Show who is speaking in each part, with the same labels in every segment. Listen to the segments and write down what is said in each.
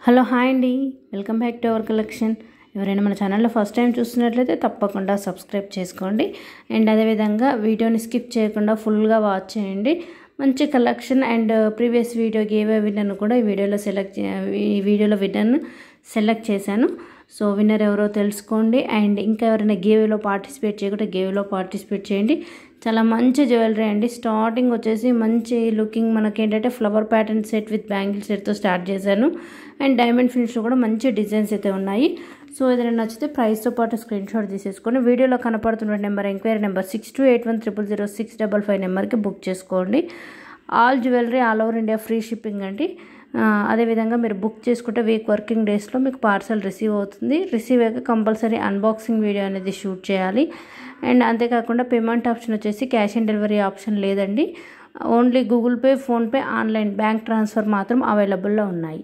Speaker 1: Hello hi అండి, welcome back to our collection. ఎవరైనా మన ఛానల్లో ఫస్ట్ టైం చూస్తున్నట్లయితే తప్పకుండా సబ్స్క్రైబ్ చేసుకోండి. అండ్ అదేవిధంగా వీడియోని స్కిప్ చేయకుండా ఫుల్గా వాచ్ చేయండి. మంచి collection and previous video give away విన్నర్ను కూడా ఈ వీడియోలో విన్నర్ను సెలెక్ట్ చేశాను. సో విన్నర్ ఎవరో తెలుసుకోండి. అండ్ ఇంకా ఎవరైనా గివ్వేలో పార్టిసిపేట్ చేయకుండా గివ్వేలో పార్టిసిపేట్ చేయండి. చాలా మంచి జ్యువెలరీ అండి. స్టార్టింగ్ వచ్చేసి మంచి లుకింగ్ మనకేంటంటే flower pattern set with bangle సెట్తో స్టార్ట్ చేశాను. అండ్ డైమండ్ ఫినిష్లో కూడా మంచి డిజైన్స్ అయితే ఉన్నాయి. సో ఏదైనా నచ్చితే ప్రైస్తో పాటు స్క్రీన్ షాట్ తీసేసుకొని వీడియోలో కనపడుతున్న నెంబర్ ఎంక్వైరీ నెంబర్ 6281000655 నెంబర్కి బుక్ చేసుకోండి. All jewellery all over India free shipping అండి. అదేవిధంగా మీరు బుక్ చేసుకుంటే వీక్ వర్కింగ్ డేస్లో మీకు పార్సల్ రిసీవ్ అవుతుంది. రిసీవ్ అయ్యాక కంపల్సరీ అన్బాక్సింగ్ వీడియో అనేది షూట్ చేయాలి. అండ్ అంతేకాకుండా పేమెంట్ ఆప్షన్ వచ్చేసి క్యాష్ ఆన్ డెలివరీ ఆప్షన్ లేదండి. Only Google pay, PhonePe, online bank transfer మాత్రం అవైలబుల్లో ఉన్నాయి.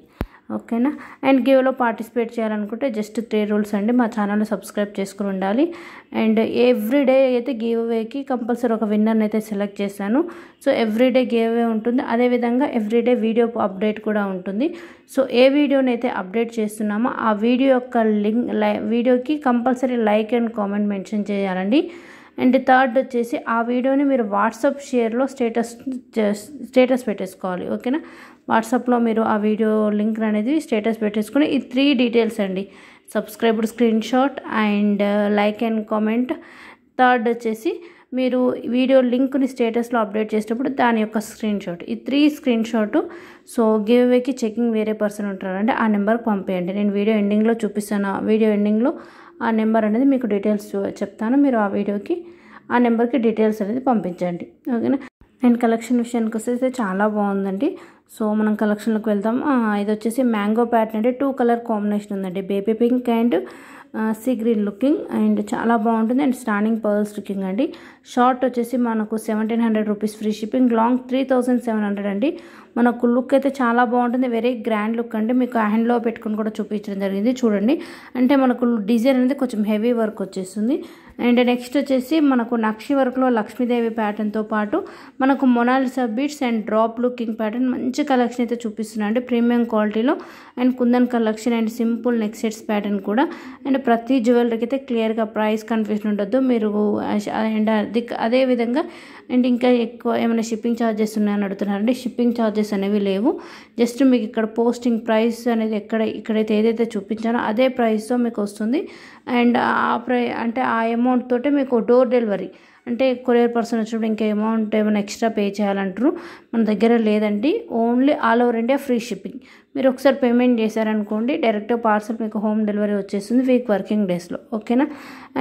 Speaker 1: ఓకేనా. అండ్ గివ్లో పార్టిసిపేట్ చేయాలనుకుంటే జస్ట్ 3 రూల్స్ అండి. మా ఛానల్ని సబ్స్క్రైబ్ చేసుకుని ఉండాలి. అండ్ ఎవ్రీడే అయితే గివ్ అవేకి కంపల్సరీ ఒక విన్నర్ని అయితే సెలెక్ట్ చేశాను. సో ఎవ్రీడే గివ్ అవే ఉంటుంది. అదేవిధంగా ఎవ్రీడే వీడియో అప్డేట్ కూడా ఉంటుంది. సో ఏ వీడియోని అయితే అప్డేట్ చేస్తున్నామో ఆ వీడియో యొక్క వీడియోకి compulsory like and comment mention చేయాలండి. అండ్ థర్డ్ వచ్చేసి ఆ వీడియోని మీరు వాట్సాప్ షేర్లో స్టేటస్ పెట్టేసుకోవాలి. ఓకేనా. వాట్సాప్లో మీరు ఆ వీడియో లింక్ అనేది స్టేటస్ పెట్టేసుకుని ఈ 3 డీటెయిల్స్ అండి: subscribed screen shot and like and comment. Third వచ్చేసి మీరు వీడియో లింక్ని స్టేటస్లో అప్డేట్ చేసేటప్పుడు దాని యొక్క స్క్రీన్ షాట్. ఈ 3 స్క్రీన్ షాట్. సో గివ్ అవేకి చెకింగ్ వేరే పర్సన్ ఉంటారంటే ఆ నెంబర్కి పంపేయండి. నేను వీడియో ఎండింగ్లో చూపిస్తాను. వీడియో ఎండింగ్లో ఆ నెంబర్ అనేది మీకు డీటెయిల్స్ చెప్తాను. మీరు ఆ వీడియోకి ఆ నెంబర్కి డీటెయిల్స్ అనేది పంపించండి. ఓకేనా. అండ్ కలెక్షన్ విషయానికి వస్తే చాలా బాగుందండి. సో మనం కలెక్షన్లోకి వెళ్దాం. ఇది వచ్చేసి మ్యాంగో ప్యాటర్న్ అంటే 2 కలర్ కాంబినేషన్ ఉందండి. Baby pink and sea green looking. And చాలా బాగుంటుంది. అండ్ స్టాండింగ్ పర్ల్స్ లుకింగ్ అండి. షార్ట్ వచ్చేసి మనకు 1700 రూపీస్ ఫ్రీ షిప్పింగ్. లాంగ్ 3700 అండి. మనకు లుక్ అయితే చాలా బాగుంటుంది. వెరీ గ్రాండ్ లుక్ అండి. మీకు హ్యాండ్లో పెట్టుకుని కూడా చూపించడం జరిగింది. చూడండి, అంటే మనకు డిజైన్ అనేది కొంచెం హెవీ వర్క్ వచ్చేస్తుంది. అండ్ నెక్స్ట్ వచ్చేసి మనకు నక్షి వర్క్లో లక్ష్మీదేవి ప్యాటర్న్తో పాటు మనకు Mona Lisa beads and drop looking pattern మంచి కలెక్షన్ అయితే చూపిస్తున్నాను అండి. ప్రీమియం క్వాలిటీలో and kundan collection and simple neck sets pattern కూడా. అండ్ ప్రతి జ్యువెలరీకి అయితే క్లియర్గా ప్రైస్ కన్ఫ్యూజన్ ఉండొద్దు మీరు. అండ్ అదేవిధంగా అండ్ ఇంకా ఎక్కువ ఏమైనా షిప్పింగ్ ఛార్జెస్ ఉన్నాయని అడుగుతున్నారండి. షిప్పింగ్ ఛార్జెస్ అనేవి లేవు. జస్ట్ మీకు ఇక్కడ పోస్టింగ్ ప్రైస్ అనేది ఇక్కడైతే ఏదైతే చూపించానో అదే ప్రైస్తో మీకు వస్తుంది. అండ్ అంటే ఆ అమౌంట్ తోటే మీకు డోర్ డెలివరీ అంటే కొరియర్ పర్సన్ వచ్చినప్పుడు ఇంకా అమౌంట్ ఏమైనా ఎక్స్ట్రా పే చేయాలంటారు. మన దగ్గర లేదండి. Only all over India free shipping. మీరు ఒకసారి పేమెంట్ చేశారనుకోండి డైరెక్ట్ పార్సల్ మీకు హోమ్ డెలివరీ వచ్చేస్తుంది వీక్ వర్కింగ్ డేస్లో. ఓకేనా.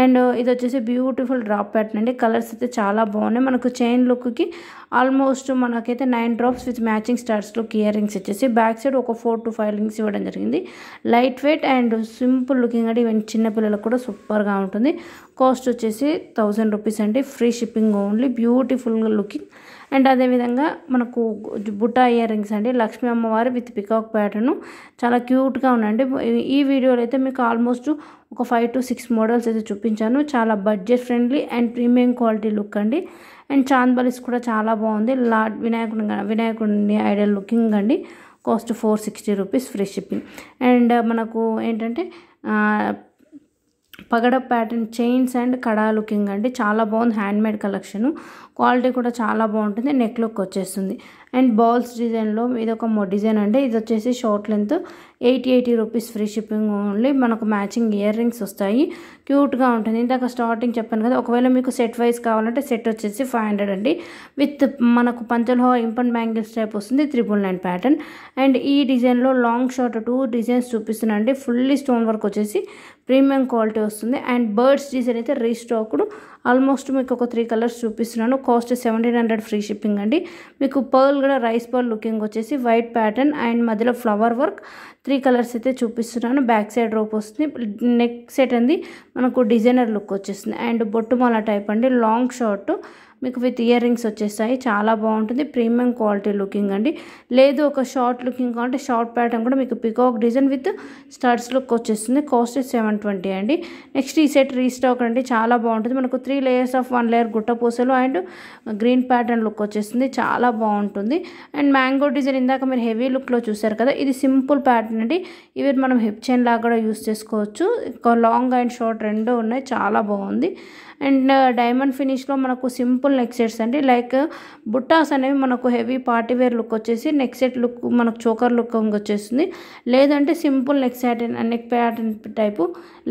Speaker 1: అండ్ ఇది వచ్చేసి బ్యూటిఫుల్ డ్రాప్ ప్యాటర్న్ అండి. కలర్స్ అయితే చాలా బాగున్నాయి. మనకు చైన్ లుక్కి ఆల్మోస్ట్ మనకైతే 9 drops with matching stars look ear rings వచ్చేసి బ్యాక్ సైడ్ ఒక 4 to 5 రింగ్స్ ఇవ్వడం జరిగింది. Light weight and simple looking అండి. ఈవెన్ చిన్నపిల్లలకు కూడా సూపర్గా ఉంటుంది. కాస్ట్ వచ్చేసి 1000 రూపీస్ అండి. Free shipping only. బ్యూటిఫుల్గా లుకింగ్. అండ్ అదేవిధంగా మనకు బుట్టా ఇయర్ రింగ్స్ అండి. లక్ష్మీ అమ్మవారి విత్ పికాక్ ప్యాటర్ను చాలా క్యూట్గా ఉందండి. ఈ వీడియోలో అయితే మీకు ఆల్మోస్ట్ ఒక 5 to 6 మోడల్స్ అయితే చూపించాను. చాలా budget friendly and premium quality look అండి. అండ్ చాంద్ బలిస్ కూడా చాలా బాగుంది. వినాయకుడిని ఐడల్ లుకింగ్ అండి. Cost 460 rupees free shipping. And మనకు ఏంటంటే పగడ pattern chains and kada looking అండి. చాలా బాగుంది. Handmade collection. క్వాలిటీ కూడా చాలా బాగుంటుంది. నెక్ లుక్ వచ్చేస్తుంది. అండ్ బాల్స్ డిజైన్లో ఇది ఒక డిజైన్ అండి. ఇది వచ్చేసి short length 80 rupees free shipping only. మనకు మ్యాచింగ్ ఇయర్ రింగ్స్ వస్తాయి. క్యూట్గా ఉంటుంది. ఇందాక స్టార్టింగ్ చెప్పాను కదా, ఒకవేళ మీకు సెట్ వైజ్ కావాలంటే సెట్ వచ్చేసి 500 అండి. విత్ మనకు పంచల్హో ఇంపన్ బ్యాంగిల్స్ టైప్ వస్తుంది 999 ప్యాటర్న్. అండ్ ఈ డిజైన్లో లాంగ్ షార్ట్ 2 డిజైన్స్ చూపిస్తున్నాండి. ఫుల్లీ స్టోన్ వర్క్ వచ్చేసి ప్రీమియం క్వాలిటీ వస్తుంది. అండ్ బర్డ్స్ డిజైన్ అయితే రీస్టాక్డ్. ఆల్మోస్ట్ మీకు ఒక 3 కలర్స్ చూపిస్తున్నాను. కాస్ట్ 1700 ఫ్రీ షిప్పింగ్ అండి. మీకు పర్ల్ కూడా రైస్ పర్ల్ లుకింగ్ వచ్చేసి వైట్ ప్యాటర్న్ అండ్ మధ్యలో ఫ్లవర్ వర్క్ 3 కలర్స్ అయితే చూపిస్తున్నాను. బ్యాక్ సైడ్ రోప్ వస్తుంది. నెక్ సెట్ అండి మనకు డిజైనర్ లుక్ వచ్చేస్తుంది. అండ్ బొట్టుమాల టైప్ అండి. లాంగ్ షార్ట్ మీకు విత్ ఇయర్ రింగ్స్ వచ్చేస్తాయి. చాలా బాగుంటుంది, ప్రీమియం క్వాలిటీ లుకింగ్ అండి. లేదు ఒక షార్ట్ లుకింగ్ కావాలంటే షార్ట్ ప్యాటర్న్ కూడా మీకు peacock design with studs look వచ్చేస్తుంది. కాస్ట్ 720 అండి. నెక్స్ట్ ఈ సెట్ రీస్టాక్ అండి, చాలా బాగుంటుంది. మనకు 3 లేయర్స్ ఆఫ్ 1 లేయర్ గుట్ట పూసలు అండ్ గ్రీన్ ప్యాటర్న్ లుక్ వచ్చేస్తుంది, చాలా బాగుంటుంది. అండ్ మ్యాంగో డిజైన్ ఇందాక మీరు హెవీ లుక్లో చూసారు కదా, ఇది సింపుల్ ప్యాటర్న్ అండి. ఇవి మనం హిప్ చైన్ లాగా కూడా యూస్ చేసుకోవచ్చు. లాంగ్ అండ్ షార్ట్ రెండు ఉన్నాయి, చాలా బాగుంది. అండ్ డైమండ్ ఫినిష్లో మనకు సింపుల్ నెక్ సెట్స్ అండి. లైక్ బుట్టాస్ అనేవి మనకు హెవీ పార్టీ వేర్ లుక్ వచ్చేసి నెక్ సెట్ లుక్ మనకు చోకర్ లుక్ వచ్చేస్తుంది. లేదంటే simple neck pattern type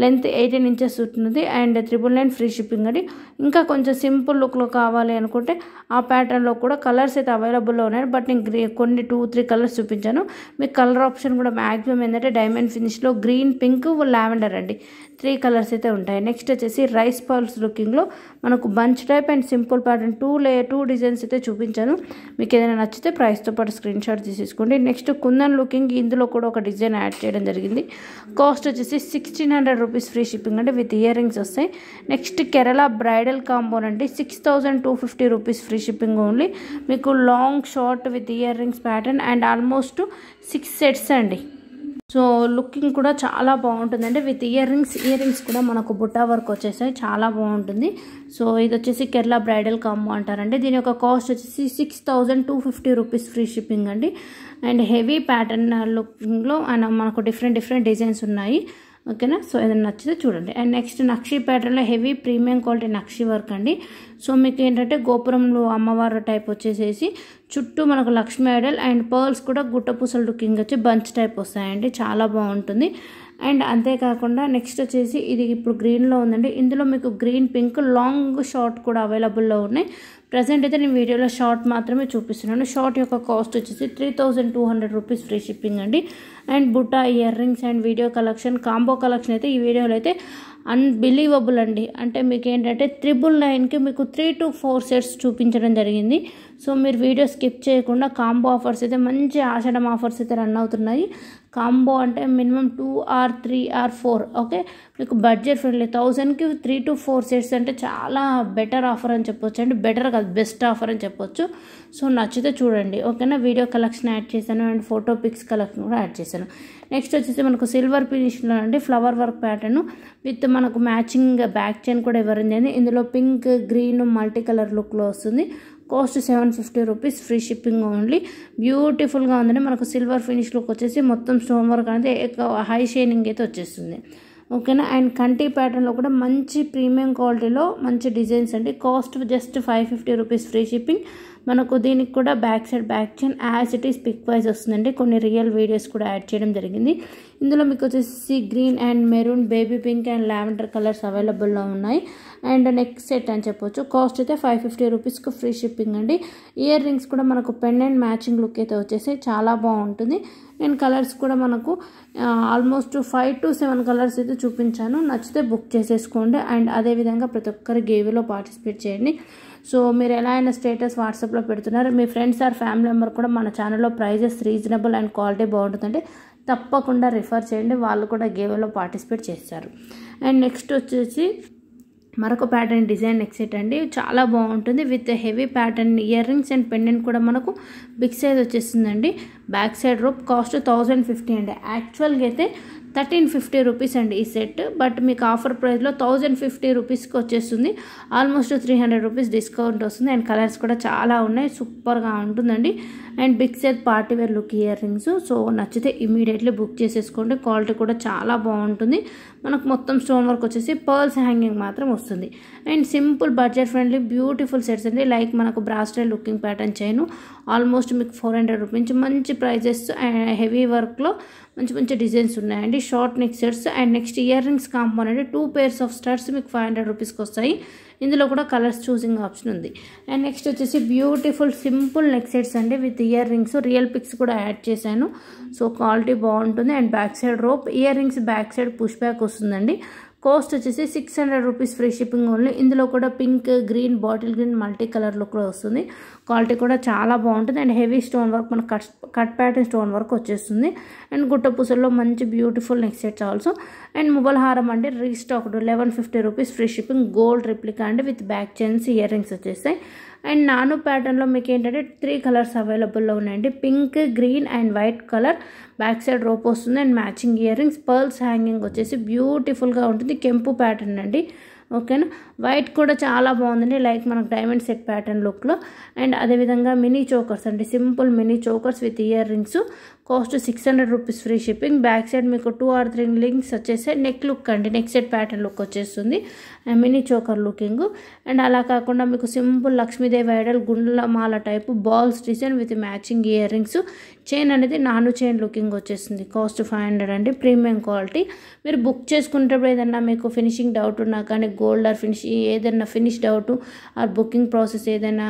Speaker 1: length 18 inches ఉంటుంది. అండ్ 999 ఫ్రీ షిప్పింగ్ అండి. ఇంకా కొంచెం సింపుల్ లుక్లో కావాలి అనుకుంటే ఆ ప్యాటర్న్లో కూడా కలర్స్ అయితే అవైలబుల్లో ఉన్నాయి. బట్ నేను కొన్ని 2-3 కలర్స్ చూపించాను. మీకు కలర్ ఆప్షన్ కూడా మ్యాక్సిమం ఏంటంటే డైమండ్ ఫినిష్లో గ్రీన్, పింక్, లావెండర్ అండి, 3 కలర్స్ అయితే ఉంటాయి. నెక్స్ట్ వచ్చేసి రైస్ పర్ల్స్ లుకింగ్లో మనకు bunch type and simple pattern 2 designs అయితే చూపించాను. మీకు ఏదైనా నచ్చితే ప్రైస్తో పాటు స్క్రీన్ షాట్ తీసేసుకోండి. నెక్స్ట్ కుందన్ లుకింగ్, ఇందులో కూడా ఒక డిజైన్ యాడ్ చేయడం జరిగింది. కాస్ట్ వచ్చేసి 1600 రూపీస్ ఫ్రీ షిప్పింగ్ అంటే విత్ ఇయర్ రింగ్స్ వస్తాయి. నెక్స్ట్ కేరళ బ్రైడల్ కాంబోన్ అండి, 6250 రూపీస్ ఫ్రీ షిప్పింగ్ ఓన్లీ. మీకు long short with ear rings pattern and almost 6 sets అండి. సో లుకింగ్ కూడా చాలా బాగుంటుందండి. విత్ ఇయర్ రింగ్స్ కూడా మనకు బుట్టా వర్క్ వచ్చేసాయి, చాలా బాగుంటుంది. సో ఇది వచ్చేసి కేరళ బ్రైడల్ కాంబో అంటారండి. దీని యొక్క కాస్ట్ వచ్చేసి 6250 రూపీస్ ఫ్రీ షిప్పింగ్ అండి. అండ్ హెవీ ప్యాటర్న్ లుకింగ్లో అండ్ మనకు డిఫరెంట్ డిజైన్స్ ఉన్నాయి. ఓకేనా, సో ఏదైనా నచ్చితే చూడండి. అండ్ నెక్స్ట్ నక్షి ప్యాటర్న్లో హెవీ ప్రీమియం క్వాలిటీ నక్షి వర్క్ అండి. సో మీకు ఏంటంటే గోపురంలో అమ్మవారు టైప్ వచ్చేసేసి చుట్టూ మనకు లక్ష్మీ ఐడల్ అండ్ పర్ల్స్ కూడా గుట్టపూసల లుకింగ్ వచ్చి బంచ్ టైప్ వస్తాయండి, చాలా బాగుంటుంది. అండ్ అంతేకాకుండా నెక్స్ట్ వచ్చేసి ఇది ఇప్పుడు గ్రీన్లో ఉందండి. ఇందులో మీకు గ్రీన్, పింక్, లాంగ్ షార్ట్ కూడా అవైలబుల్లో ఉన్నాయి. ప్రజెంట్ అయితే నేను వీడియోలో షార్ట్ మాత్రమే చూపిస్తున్నాను. షార్ట్ యొక్క కాస్ట్ వచ్చేసి 3200 రూపీస్ ఫ్రీ షిప్పింగ్ అండి. అండ్ బుట్టా, ear rings and video collection, combo collection అయితే ఈ వీడియోలో అయితే అన్బిలీవబుల్ అండి. అంటే మీకు ఏంటంటే 999కి మీకు 3 to 4 సెట్స్ చూపించడం జరిగింది. సో మీరు వీడియో స్కిప్ చేయకుండా కాంబో ఆఫర్స్ అయితే మంచి ఆషాఢం ఆఫర్స్ అయితే రన్ అవుతున్నాయి. కాంబో అంటే మినిమం 2 or 3 or 4 ఓకే, మీకు బడ్జెట్ ఫ్రెండ్లీ 1000కి 3 to 4 సెట్స్ అంటే చాలా బెటర్ ఆఫర్ అని చెప్పొచ్చు అండి. బెటర్ కాదు, బెస్ట్ ఆఫర్ అని చెప్పొచ్చు. సో నచ్చితే చూడండి, ఓకేనా. వీడియో కలెక్షన్ యాడ్ చేశాను అండ్ ఫోటో పిక్స్ కలెక్షన్ కూడా యాడ్ చేశాను. నెక్స్ట్ వచ్చేసి మనకు సిల్వర్ ఫినిష్లో అండి ఫ్లవర్ వర్క్ ప్యాటర్న్ విత్ మనకు మ్యాచింగ్ బ్యాక్ చైన్ కూడా ఇవ్వరింది. ఇందులో పింక్, గ్రీన్, మల్టీ కలర్ లుక్లో వస్తుంది. Cost 750 rupees free shipping only. బ్యూటిఫుల్గా ఉందండి. మనకు సిల్వర్ ఫినిష్ లుక్ వచ్చేసి మొత్తం స్టోన్ వర్క్ అనేది హై షైనింగ్ అయితే వచ్చేస్తుంది, ఓకేనా. అండ్ కంటి ప్యాటర్న్లో కూడా మంచి ప్రీమియం క్వాలిటీలో మంచి డిజైన్స్ అండి. Cost just 550 rupees free shipping. మనకు దీనికి కూడా back side back chain as it is pic wise వస్తుందండి. కొన్ని రియల్ వీడియోస్ కూడా యాడ్ చేయడం జరిగింది. ఇందులో మీకు వచ్చేసి green and maroon, baby pink and lavender colours అవైలబుల్లో ఉన్నాయి. అండ్ నెక్ సెట్ అని చెప్పొచ్చు. కాస్ట్ అయితే 550 రూపీస్కి ఫ్రీ షిప్పింగ్ అండి. ఇయర్ రింగ్స్ కూడా మనకు పెన్ అండ్ మ్యాచింగ్ లుక్ అయితే వచ్చేసి చాలా బాగుంటుంది. అండ్ కలర్స్ కూడా మనకు ఆల్మోస్ట్ 5 to 7 కలర్స్ అయితే చూపించాను. నచ్చితే బుక్ చేసేసుకోండి. అండ్ అదేవిధంగా ప్రతి ఒక్కరి గేవ్లో పార్టిసిపేట్ చేయండి. సో మీరు ఎలా అయినా స్టేటస్ వాట్సాప్లో పెడుతున్నారు, మీ ఫ్రెండ్స్ ఆర్ ఫ్యామిలీ మెంబర్ కూడా మన ఛానల్లో ప్రైజెస్ రీజనబుల్ అండ్ క్వాలిటీ బాగుంటుందంటే తప్పకుండా రిఫర్ చేయండి, వాళ్ళు కూడా గేవ్లో పార్టిసిపేట్ చేస్తారు. అండ్ నెక్స్ట్ వచ్చేసి మరొక ప్యాటర్న్ డిజైన్ నెక్ సెట్ అండి, చాలా బాగుంటుంది. With heavy pattern ear rings and pendant కూడా మనకు బిగ్ సైజ్ వచ్చేస్తుందండి. Back side rope. కాస్ట్ 1050 అండి. యాక్చువల్గా అయితే 1350 రూపీస్ అండి ఈ సెట్. బట్ మీకు ఆఫర్ ప్రైస్లో 1050 రూపీస్కి వచ్చేస్తుంది. ఆల్మోస్ట్ 300 రూపీస్ డిస్కౌంట్ వస్తుంది. అండ్ కలర్స్ కూడా చాలా ఉన్నాయి, సూపర్గా ఉంటుందండి. And big size party wear look earrings. So నచ్చితే ఇమీడియట్లీ బుక్ చేసేసుకోండి. క్వాలిటీ కూడా చాలా బాగుంటుంది. మనకు మొత్తం స్టోన్ వర్క్ వచ్చేసి పర్ల్స్ హ్యాంగింగ్ మాత్రం వస్తుంది. And simple budget friendly beautiful sets అండి. లైక్ మనకు bracelet looking pattern chain almost మీకు 400 రూపీస్ మంచి ప్రైజెస్. హెవీ వర్క్లో మంచి డిజైన్స్ ఉన్నాయండి. Short neck sets and next earrings component 2 pairs of studs మీకు 500 రూపీస్కి వస్తాయి. ఇందులో కూడా కలర్స్ చూసింగ్ ఆప్షన్ ఉంది. అండ్ నెక్స్ట్ వచ్చేసి బ్యూటిఫుల్ సింపుల్ నెక్ సెట్స్ అండి with ear rings. Real pics కూడా యాడ్ చేశాను. సో క్వాలిటీ బాగుంటుంది. And back side rope, earrings back side push back వస్తుందండి. కాస్ట్ వచ్చేసి 600 రూపీస్ ఫ్రీ షిప్పింగ్ ఓన్లీ. ఇందులో కూడా pink, green, bottle green, multi colour లుక్లో వస్తుంది. క్వాలిటీ కూడా చాలా బాగుంటుంది అండ్ హెవీ స్టోన్ వర్క్ మనకు కట్ ప్యాటర్న్ స్టోన్ వర్క్ వచ్చేస్తుంది అండ్ గుట్ట పూసల్లో మంచి beautiful neck sets also and మువ్వల హారం అంటే restocked 1150 rupees free shipping gold replica అండి with back chains earrings వచ్చేస్తాయి అండ్ నాను ప్యాటర్న్లో మీకు ఏంటంటే 3 కలర్స్ అవైలబుల్లో ఉన్నాయండి pink green and white colour back side rope వస్తుంది and matching ear rings pearls hanging వచ్చేసి బ్యూటిఫుల్గా ఉంటుంది కెంపు ప్యాటర్న్ అండి ఓకేనా వైట్ కూడా చాలా బాగుందండి లైక్ మనకు డైమండ్ సెట్ ప్యాటర్న్ లుక్లో అండ్ అదేవిధంగా మినీ చోకర్స్ అండి simple mini chokers with year rings cost 600 rupees free shipping back side మీకు 2 or 3 లింక్స్ వచ్చేసి నెక్ లుక్ అండి నెక్ సెట్ ప్యాటర్న్ లుక్ వచ్చేస్తుంది మినీ చోకర్ లుకింగ్ అండ్ అలా కాకుండా మీకు సింపుల్ లక్ష్మీదేవి ఐడల్ గుండ్ల మాల type balls design with matching year rings chain అనేది నాను చైన్ లుకింగ్ వచ్చేస్తుంది కాస్ట్ 500 అండి ప్రీమియం క్వాలిటీ మీరు బుక్ చేసుకునేటప్పుడు ఏదన్నా మీకు ఫినిషింగ్ డౌట్ ఉన్నా కానీ గోల్డ్ ఆర్ ఫినిష్ ఏదైనా finish doubt are booking process ఏదైనా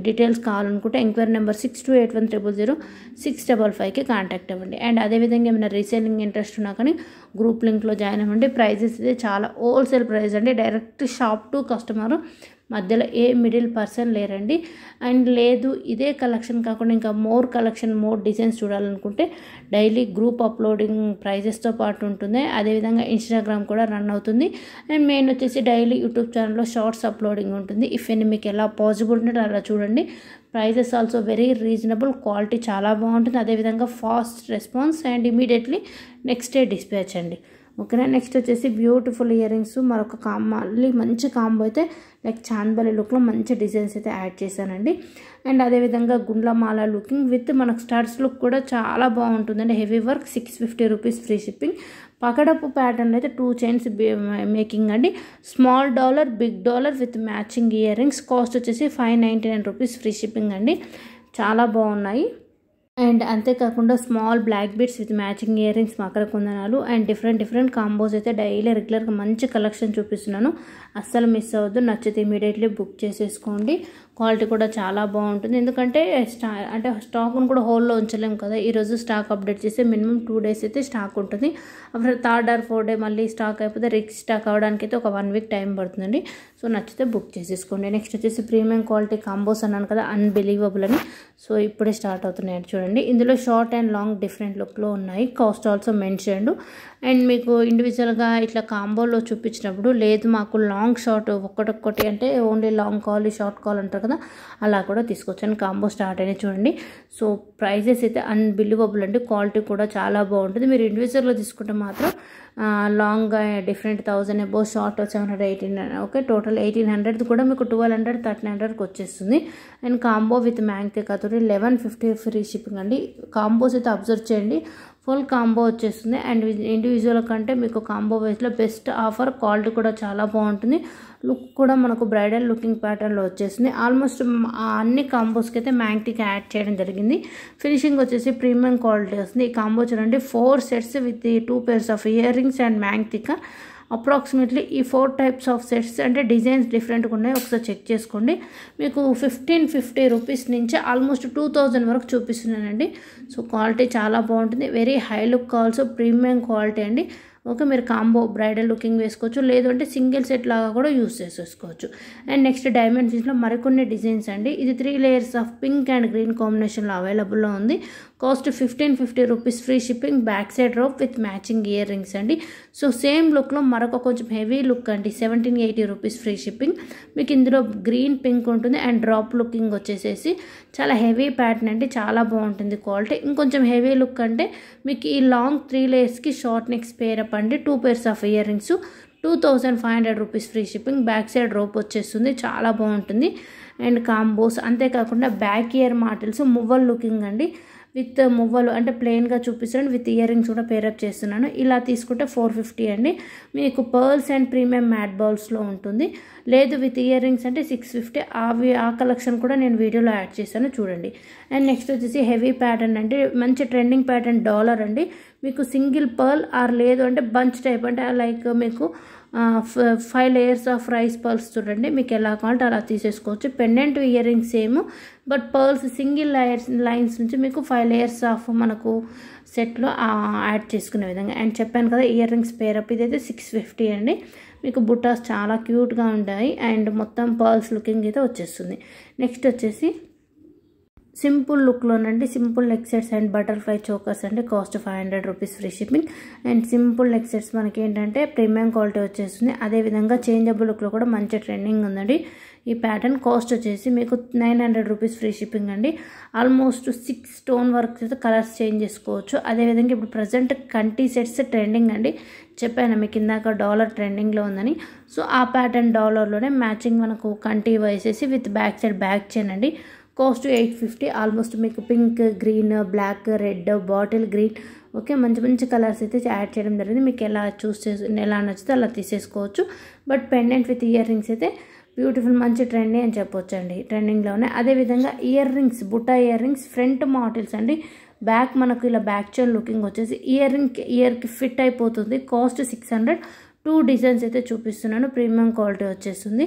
Speaker 1: డీటెయిల్స్ కావాలనుకుంటే ఎంక్వైరీ నెంబర్ 6281000655కి కాంటాక్ట్ అవ్వండి అండ్ అదేవిధంగా ఏమైనా రీసేలింగ్ ఇంట్రెస్ట్ ఉన్నా కానీ గ్రూప్ లింక్లో జాయిన్ అవ్వండి ప్రైజెస్ ఇది చాలా హోల్సేల్ ప్రైస్ అండి డైరెక్ట్ షాప్ టు కస్టమర్ మధ్యలో ఏ మిడిల్ పర్సన్ లేరండి అండ్ లేదు ఇదే కలెక్షన్ కాకుండా ఇంకా మోర్ కలెక్షన్ మోర్ డిజైన్స్ చూడాలనుకుంటే డైలీ గ్రూప్ అప్లోడింగ్ ప్రైజెస్తో పాటు ఉంటుంది అదేవిధంగా ఇన్స్టాగ్రామ్ కూడా రన్ అవుతుంది అండ్ మెయిన్ వచ్చేసి డైలీ యూట్యూబ్ ఛానల్లో షార్ట్స్ అప్లోడింగ్ ఉంటుంది ఇఫ్ ఎనీ మీకు ఎలా పాసిబుల్ ఉంటే అలా చూడండి prices also very reasonable quality చాలా బాగుంటుంది అదేవిధంగా fast response and immediately next day dispatch అండి ఓకేనా నెక్స్ట్ వచ్చేసి బ్యూటిఫుల్ ఇయర్ రింగ్స్ మరొక మళ్ళీ మంచి కాంబో అయితే లైక్ చాందబలి లుక్లో మంచి డిజైన్స్ అయితే యాడ్ చేశానండి అండ్ అదేవిధంగా గుండ్లమాల లుకింగ్ విత్ మనకు స్టడ్స్ లుక్ కూడా చాలా బాగుంటుందండి heavy work 650 rupees free shipping పకడపు ప్యాటర్న్ అయితే 2 చైన్స్ మేకింగ్ అండి small dollar big dollar with matching year rings cost వచ్చేసి 599 రూపీస్ ఫ్రీ షిప్పింగ్ అండి చాలా బాగున్నాయి అండ్ అంతేకాకుండా small black beads with matching ear rings మకర కుందనాలు అండ్ డిఫరెంట్ కాంబోస్ అయితే డైలీ రెగ్యులర్గా మంచి కలెక్షన్ చూపిస్తున్నాను అస్సలు మిస్ అవ్వద్దు నచ్చితే ఇమీడియట్లీ బుక్ చేసేసుకోండి క్వాలిటీ కూడా చాలా బాగుంటుంది ఎందుకంటే స్టాక్ను కూడా హోల్లో ఉంచలేము కదా ఈరోజు స్టాక్ అప్డేట్ చేస్తే మినిమం 2 days అయితే స్టాక్ ఉంటుంది అప్పుడు 3rd or 4th day మళ్ళీ స్టాక్ అయిపోతే రీస్టాక్ అవ్వడానికి అయితే ఒక 1 week టైం పడుతుందండి సో నచ్చితే బుక్ చేసేసుకోండి నెక్స్ట్ వచ్చేసి ప్రీమియం క్వాలిటీ కాంబోస్ అన్నాను కదా అన్బిలీవబుల్ అని సో ఇప్పుడే స్టార్ట్ అవుతున్నాయి చూడండి ఇందులో షార్ట్ అండ్ లాంగ్ డిఫరెంట్ లుక్లో ఉన్నాయి కాస్ట్ ఆల్సో మెన్షన్డ్ అండ్ మీకు ఇండివిజువల్గా ఇట్లా కాంబోలో చూపించినప్పుడు లేదు మాకు లాంగ్ షార్ట్ ఒక్కొక్కటి అంటే only long call short call అంటారు కదా అలా కూడా తీసుకొచ్చాను కాంబో స్టార్ట్ అయినాయి చూడండి సో ప్రైజెస్ అయితే అన్బిలీవబుల్ అండి క్వాలిటీ కూడా చాలా బాగుంటుంది మీరు ఇండివిజువల్గా తీసుకుంటే మాత్రం long different 1000 above short 718 okay total 1800 కూడా మీకు 1200 1300కి వచ్చేస్తుంది అండ్ కాంబో విత్ మ్యాంగ్ కతూరి 1150 ఫ్రీ షిప్పింగ్ అండి కాంబోస్ అయితే అబ్జర్వ్ చేయండి ఫుల్ కాంబో వచ్చేస్తుంది అండ్ ఇండివిజువల్ కంటే మీకు కాంబో వైజ్లో బెస్ట్ ఆఫర్ క్వాలిటీ కూడా చాలా బాగుంటుంది లుక్ కూడా మనకు బ్రైడల్ లుకింగ్ ప్యాటర్న్లో వచ్చేసింది ఆల్మోస్ట్ అన్ని కాంబోస్కి అయితే మ్యాంగ్టిక్ యాడ్ చేయడం జరిగింది ఫినిషింగ్ వచ్చేసి ప్రీమియం క్వాలిటీ వస్తుంది ఈ కాంబో చూడండి 4 sets with 2 pairs of ear rings and మ్యాంగ్టిక్ అప్రాక్సిమేట్లీ ఈ 4 types ఆఫ్ సెట్స్ అంటే డిజైన్స్ డిఫరెంట్గా ఉన్నాయి ఒకసారి చెక్ చేసుకోండి మీకు 1550 రూపీస్ నుంచి ఆల్మోస్ట్ 2000 వరకు చూపిస్తున్నానండి సో క్వాలిటీ చాలా బాగుంటుంది very high look also premium quality అండి ఓకే మీరు కాంబో బ్రైడల్ లుకింగ్ వేసుకోవచ్చు లేదు అంటే సింగిల్ సెట్ లాగా కూడా యూస్ చేసేసుకోవచ్చు అండ్ నెక్స్ట్ డైమెన్షన్స్లో మరికొన్ని డిజైన్స్ అండి ఇది 3 layers of pink and green కాంబినేషన్లో అవైలబుల్లో ఉంది cost 1550 rupees free shipping back side rope with matching ear rings అండి సో సేమ్ లుక్లో మరొక కొంచెం హెవీ లుక్ అండి 1780 రూపీస్ ఫ్రీ షిప్పింగ్ మీకు ఇందులో గ్రీన్ పింక్ ఉంటుంది అండ్ డ్రాప్ లుకింగ్ వచ్చేసేసి చాలా హెవీ ప్యాటర్న్ అండి చాలా బాగుంటుంది క్వాలిటీ ఇంకొంచెం హెవీ లుక్ అంటే మీకు ఈ long 3 layers short necks pair up అండి 2 pairs of ear rings 2500 rupees free shipping back side rope వచ్చేస్తుంది చాలా బాగుంటుంది అండ్ కాంబోస్ అంతేకాకుండా బ్యాక్ ఇయర్ మాటల్స్ మువ్వల్ లుకింగ్ అండి విత్ మువ్వలు అంటే ప్లెయిన్గా చూపిస్తాను విత్ ఇయర్ రింగ్స్ కూడా పేరప్ చేస్తున్నాను ఇలా తీసుకుంటే 450 అండి మీకు పర్ల్స్ అండ్ ప్రీమియం మ్యాట్ బాల్స్లో ఉంటుంది లేదు విత్ ఇయర్ రింగ్స్ అంటే 650 ఆ కలెక్షన్ కూడా నేను వీడియోలో యాడ్ చేశాను చూడండి అండ్ నెక్స్ట్ వచ్చేసి హెవీ ప్యాటర్న్ అంటే మంచి ట్రెండింగ్ ప్యాటర్న్ డాలర్ అండి మీకు సింగిల్ పర్ల్ ఆర్ లేదు అంటే బంచ్ టైప్ అంటే లైక్ మీకు 5 layers ఆఫ్ రైస్ పర్ల్స్ చూడండి మీకు ఎలా కావాలంటే అలా తీసేసుకోవచ్చు pendant ear rings same but pearls single lines నుంచి మీకు 5 layers ఆఫ్ మనకు సెట్లో యాడ్ చేసుకునే విధంగా అండ్ చెప్పాను కదా ఇయర్ రింగ్స్ పేరప్ ఇదైతే 650 అండి మీకు బుట్టాస్ చాలా క్యూట్గా ఉంటాయి అండ్ మొత్తం పర్ల్స్ లుకింగ్ అయితే వచ్చేస్తుంది నెక్స్ట్ వచ్చేసి సింపుల్ లుక్లోనండి, simple neck sets and butterfly chokers అండి. Cost 500 rupees free shipping. And simple neck sets మనకి ఏంటంటే ప్రీమియం క్వాలిటీ వచ్చేస్తుంది. అదేవిధంగా చేంజబుల్ లుక్లో కూడా మంచి ట్రెండింగ్ ఉందండి ఈ ప్యాటర్న్. కాస్ట్ వచ్చేసి మీకు 900 రూపీస్ ఫ్రీ షిప్పింగ్ అండి. ఆల్మోస్ట్ 6 స్టోన్ వర్క్స్ అయితే కలర్స్ చేంజ్ చేసుకోవచ్చు. అదేవిధంగా ఇప్పుడు ప్రజెంట్ కంటి సెట్స్ ట్రెండింగ్ అండి. చెప్పాను మీకు ఇందాక డాలర్ ట్రెండింగ్లో ఉందని. సో ఆ ప్యాటర్న్ డాలర్లోనే మ్యాచింగ్ మనకు కంటి వేసేసి with back side back chain అండి. కాస్ట్ 850. ఆల్మోస్ట్ మీకు pink, green, black, red, bottle green, okay, మంచి మంచి కలర్స్ అయితే యాడ్ చేయడం జరిగింది. మీకు ఎలా నచ్చితే అలా తీసేసుకోవచ్చు. But pendant with year rings అయితే బ్యూటిఫుల్, మంచి ట్రెండీ అని చెప్పొచ్చు అండి, ట్రెండింగ్లోనే. అదేవిధంగా ఇయర్ రింగ్స్, బుట్టా ఇయర్ రింగ్స్ ఫ్రంట్ మోడల్స్ అండి. బ్యాక్ మనకు ఇలా బ్యాక్ చైన్ లుకింగ్ వచ్చేసి ఇయర్కి ఫిట్ అయిపోతుంది. కాస్ట్ 600. 2 డిజైన్స్ అయితే చూపిస్తున్నాను, ప్రీమియం క్వాలిటీ వచ్చేస్తుంది.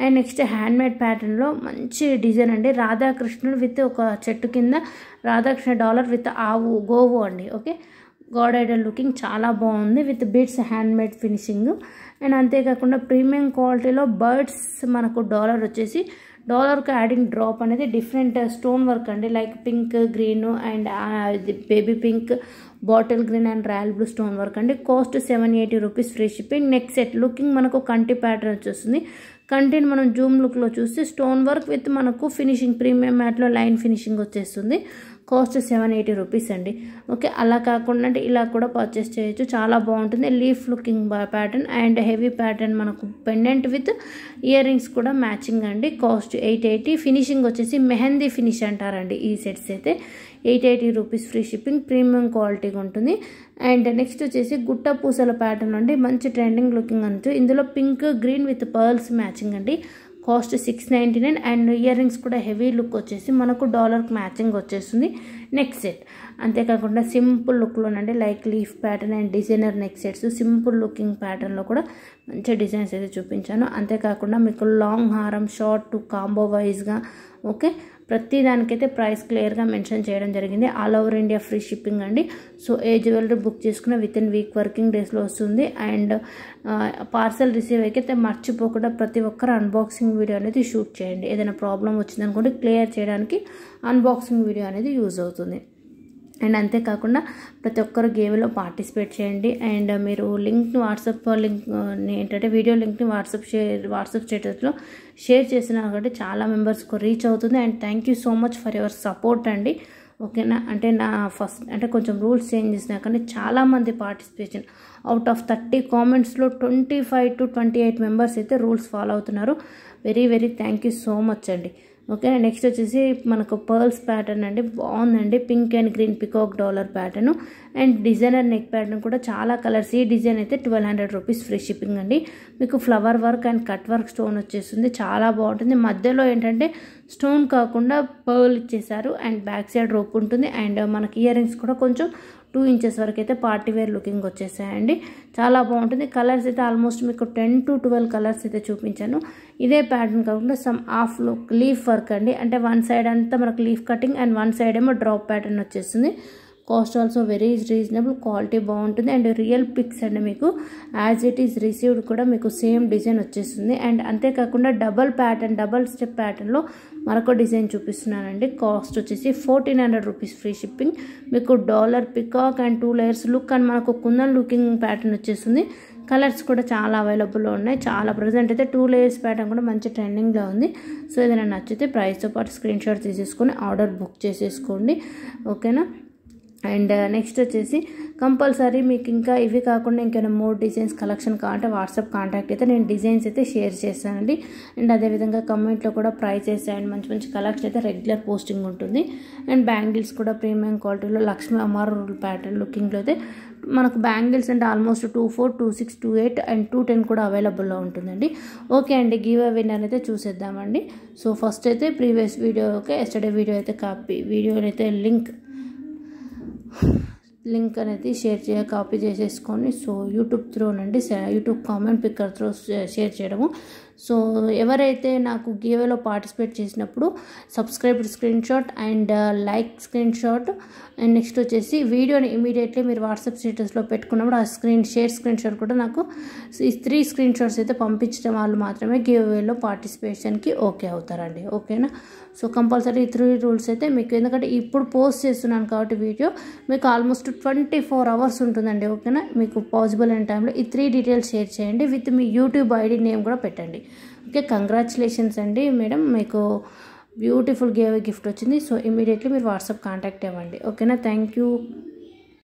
Speaker 1: అండ్ నెక్స్ట్ హ్యాండ్మేడ్ ప్యాటర్న్లో మంచి డిజైన్ అండి. రాధాకృష్ణుడు విత్ ఒక చెట్టు కింద రాధాకృష్ణ డాలర్ విత్ ఆవు గోవు అండి. ఓకే, గాడ్ ఐడల్ లుకింగ్ చాలా బాగుంది with beads handmade finishing. And అంతేకాకుండా ప్రీమియం క్వాలిటీలో బర్డ్స్ మనకు డాలర్ వచ్చేసి డాలర్కి యాడింగ్ డ్రాప్ అనేది డిఫరెంట్ స్టోన్ వర్క్ అండి. Like pink, green and baby pink, bottle green and royal blue stone work అండి. Cost 780 rupees free shipping. Neck set looking మనకు కంటి ప్యాటర్న్ వచ్చేస్తుంది. కంటిని మనం జూమ్ లుక్లో చూస్తే స్టోన్ వర్క్ విత్ మనకు ఫినిషింగ్ ప్రీమియం మ్యాట్లో లైన్ ఫినిషింగ్ వచ్చేస్తుంది. కాస్ట్ 780 రూపీస్ అండి. ఓకే, అలా కాకుండా అంటే ఇలా కూడా పర్చేస్ చేయొచ్చు, చాలా బాగుంటుంది. Leaf looking pattern and heavy pattern మనకు పెండెంట్ విత్ ఇయర్ రింగ్స్ కూడా మ్యాచింగ్ అండి. కాస్ట్ 880. ఫినిషింగ్ వచ్చేసి మెహందీ ఫినిష్ అంటారండి ఈ సెట్స్ అయితే. 880 రూపీస్ ఫ్రీ షిప్పింగ్, ప్రీమియం క్వాలిటీగా ఉంటుంది. అండ్ నెక్స్ట్ వచ్చేసి గుట్ట పూసల ప్యాటర్న్ అండి, మంచి ట్రెండింగ్ లుకింగ్ అంటూ. ఇందులో pink, green with pearls matching అండి. కాస్ట్ 699. అండ్ ఇయర్ రింగ్స్ కూడా హెవీ లుక్ వచ్చేసి మనకు డాలర్కి మ్యాచింగ్ వచ్చేస్తుంది నెక్ సెట్. అంతేకాకుండా సింపుల్ లుక్లోనండి, like leaf pattern and designer neck sets simple looking ప్యాటర్న్లో కూడా మంచి డిజైన్స్ అయితే చూపించాను. అంతేకాకుండా మీకు లాంగ్ హారం, షార్ట్ కాంబో వైజ్గా, ఓకే, ప్రతి దానికైతే ప్రైస్ క్లియర్గా మెన్షన్ చేయడం జరిగింది. All over India free shipping అండి. సో ఏ జ్యువెలరీ బుక్ చేసుకున్న విత్ ఇన్ వీక్ వర్కింగ్ డేస్లో వస్తుంది. అండ్ పార్సల్ రిసీవ్ అయితే మర్చిపోకుండా ప్రతి ఒక్కరు అన్బాక్సింగ్ వీడియో అనేది షూట్ చేయండి. ఏదైనా ప్రాబ్లం వచ్చిందనుకోండి క్లియర్ చేయడానికి అన్బాక్సింగ్ వీడియో అనేది యూజ్ అవుతుంది. అండ్ అంతేకాకుండా ప్రతి ఒక్కరు గేమ్లో పార్టిసిపేట్ చేయండి. అండ్ మీరు లింక్ని వాట్సాప్ లింక్ని ఏంటంటే వీడియో లింక్ని వాట్సాప్ స్టేటస్లో షేర్ చేసినా కాబట్టి చాలా మెంబర్స్కి రీచ్ అవుతుంది. And thank you so much for your support అండి. ఓకేనా, అంటే నా ఫస్ట్ అంటే కొంచెం రూల్స్ చేంజ్ చేసినా కానీ చాలామంది పార్టిసిపేషన్, అవుట్ ఆఫ్ 30 కామెంట్స్లో 25 to 28 మెంబర్స్ అయితే రూల్స్ ఫాలో అవుతున్నారు. Very very thank you so much అండి. ఓకే, నెక్స్ట్ వచ్చేసి మనకు పర్ల్స్ ప్యాటర్న్ అండి, బాగుందండి. Pink and green peacock dollar pattern and designer neck pattern కూడా చాలా కలర్స్. ఈ డిజైన్ అయితే 1200 రూపీస్ ఫ్రీ షిప్పింగ్ అండి. మీకు flower work and cut work stone వచ్చేస్తుంది, చాలా బాగుంటుంది. మధ్యలో ఏంటంటే స్టోన్ కాకుండా పర్ల్ ఇచ్చేసారు అండ్ బ్యాక్ సైడ్ రోప్ ఉంటుంది. అండ్ మనకి ఇయర్ రింగ్స్ కూడా కొంచెం 2 ఇంచెస్ వరకు అయితే పార్టీ వేర్ లుకింగ్ వచ్చేసాయండి, చాలా బాగుంటుంది. కలర్స్ అయితే ఆల్మోస్ట్ మీకు 10 to 12 కలర్స్ అయితే చూపించాను. ఇదే ప్యాటర్న్ కాకుండా some half look leaf work అండి, అంటే వన్ సైడ్ అంతా మనకు leaf cutting and one side ఏమో డ్రాప్ ప్యాటర్న్ వచ్చేస్తుంది. Cost also very reasonable, quality బాగుంటుంది. అండ్ రియల్ పిక్స్ అండి, మీకు యాజ్ ఇట్ ఈస్ రిసీవ్డ్ కూడా మీకు సేమ్ డిజైన్ వచ్చేస్తుంది. అండ్ అంతేకాకుండా డబల్ స్టెప్ ప్యాటర్న్లో మరొక డిజైన్ చూపిస్తున్నానండి. కాస్ట్ వచ్చేసి 1400 రూపీస్ ఫ్రీ షిప్పింగ్. మీకు dollar peacock and 2 layers look and మనకు కుందన్ లుకింగ్ ప్యాటర్న్ వచ్చేస్తుంది. కలర్స్ కూడా చాలా అవైలబుల్లో ఉన్నాయి. చాలా ప్రజెంట్ అయితే 2 లేయర్స్ ప్యాటర్న్ కూడా మంచి ట్రెండింగ్లో ఉంది. సో ఏదైనా నచ్చితే ప్రైస్తో పాటు స్క్రీన్ షాట్ తీసేసుకొని ఆర్డర్ బుక్ చేసేసుకోండి. ఓకేనా. అండ్ నెక్స్ట్ వచ్చేసి కంపల్సరీ మీకు ఇంకా ఇవి కాకుండా ఇంకేమైనా మోర్ డిజైన్స్ కలెక్షన్ కావాలంటే వాట్సాప్ కాంటాక్ట్ అయితే నేను డిజైన్స్ అయితే షేర్ చేస్తానండి. అండ్ అదేవిధంగా కమెంట్లో కూడా ప్రైసెస్ అండ్ మంచి మంచి కలెక్షన్ అయితే రెగ్యులర్ పోస్టింగ్ ఉంటుంది. అండ్ బ్యాంగిల్స్ కూడా ప్రీమియం క్వాలిటీలో లక్ష్మీ అమర్ ప్యాటర్న్ లుకింగ్లో అయితే మనకు బ్యాంగిల్స్ అంటే ఆల్మోస్ట్ 24, 26, 28 అండ్ 210 కూడా అవైలబుల్లో ఉంటుందండి. ఓకే అండి, గివ్ అవే విన్నర్ అయితే చూసేద్దామండి. సో ఫస్ట్ అయితే previous video, okay, yesterday video అయితే వీడియోనైతే లింక్ అనేది కాపీ చేసేసుకొని సో యూట్యూబ్ త్రూనండి, YouTube comment picker through share చేయడము. సో ఎవరైతే నాకు గివేలో పార్టిసిపేట్ చేసినప్పుడు subscribe screen shot and like screen shot and next వచ్చేసి వీడియోని ఇమీడియట్లీ మీరు వాట్సాప్ స్టేటస్లో పెట్టుకున్నప్పుడు ఆ స్క్రీన్ షాట్ కూడా నాకు ఈ 3 స్క్రీన్ షాట్స్ అయితే పంపించడం వాళ్ళు మాత్రమే గివేలో పార్టిసిపేషన్కి ఓకే అవుతారండి. ఓకేనా? సో కంపల్సరీ 3 రూల్స్ అయితే మీకు, ఎందుకంటే ఇప్పుడు పోస్ట్ చేస్తున్నాను కాబట్టి వీడియో మీకు ఆల్మోస్ట్ 24 అవర్స్ ఉంటుందండి. ఓకేనా? మీకు పాసిబుల్ అయిన టైంలో ఈ 3 డీటెయిల్స్ షేర్ చేయండి, with me YouTube ID name కూడా పెట్టండి. ఓకే, కంగ్రాచులేషన్స్ అండి మేడం, మీకు బ్యూటిఫుల్ గిఫ్ట్ వచ్చింది. సో ఇమీడియట్లీ మీరు వాట్సాప్ కాంటాక్ట్ అవ్వండి. ఓకేనా? Thank you.